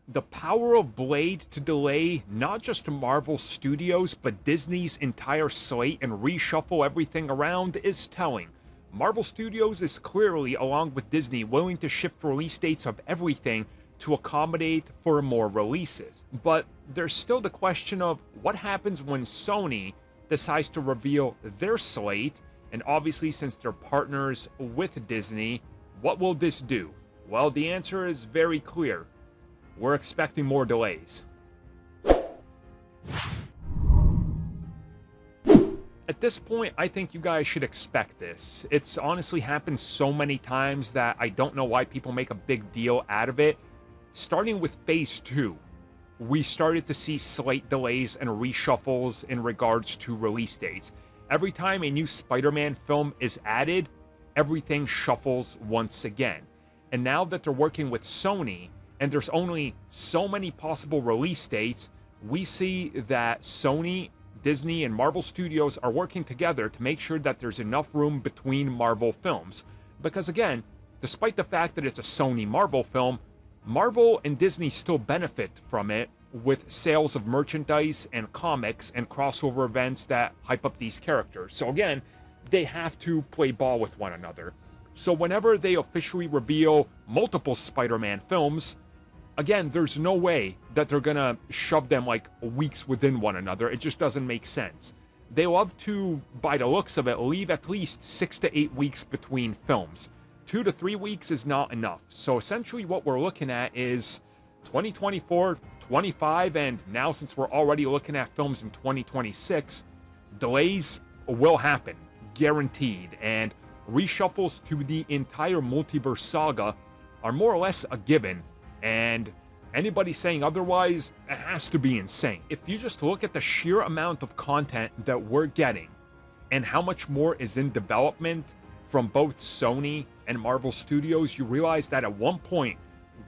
The power of Blade to delay not just Marvel Studios, but Disney's entire slate and reshuffle everything around is telling. Marvel Studios is clearly, along with Disney, willing to shift release dates of everything to accommodate for more releases. But there's still the question of what happens when Sony decides to reveal their slate, and obviously since they're partners with Disney, what will this do? Well, the answer is very clear. We're expecting more delays. At this point, I think you guys should expect this. It's honestly happened so many times that I don't know why people make a big deal out of it. Starting with Phase 2, we started to see slight delays and reshuffles in regards to release dates. Every time a new Spider-Man film is added, everything shuffles once again. And now that they're working with Sony, and there's only so many possible release dates, we see that Sony, Disney, and Marvel Studios are working together to make sure that there's enough room between Marvel films. Because again, despite the fact that it's a Sony Marvel film, Marvel and Disney still benefit from it with sales of merchandise and comics and crossover events that hype up these characters. So again, they have to play ball with one another. So whenever they officially reveal multiple Spider-Man films, again, there's no way that they're gonna shove them like weeks within one another. It just doesn't make sense. They love to, by the looks of it, leave at least 6 to 8 weeks between films. 2 to 3 weeks is not enough. So essentially what we're looking at is 2024, 25, and now since we're already looking at films in 2026, delays will happen, guaranteed, and reshuffles to the entire multiverse saga are more or less a given. And anybody saying otherwise has to be insane. If you just look at the sheer amount of content that we're getting and how much more is in development from both Sony and Marvel Studios, you realize that at one point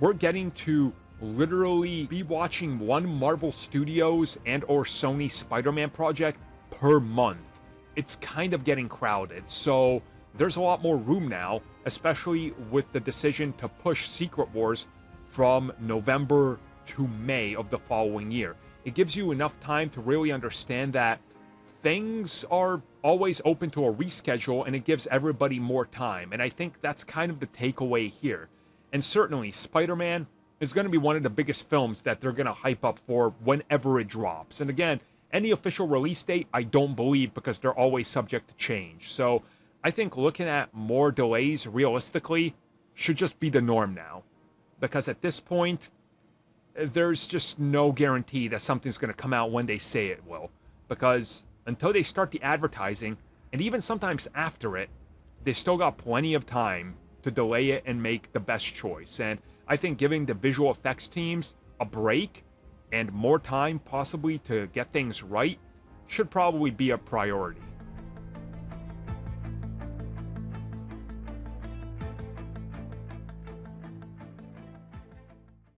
we're getting to literally be watching one Marvel Studios and or Sony Spider-Man project per month. It's kind of getting crowded, so there's a lot more room now, especially with the decision to push Secret Wars from November to May of the following year. It gives you enough time to really understand that things are always open to a reschedule, and it gives everybody more time. And I think that's kind of the takeaway here. And certainly, Spider-Man is going to be one of the biggest films that they're going to hype up for whenever it drops. And again, any official release date, I don't believe, because they're always subject to change. So I think looking at more delays realistically should just be the norm now. Because at this point, there's just no guarantee that something's going to come out when they say it will. Because until they start the advertising, and even sometimes after it, they still got plenty of time to delay it and make the best choice. And I think giving the visual effects teams a break and more time possibly to get things right should probably be a priority.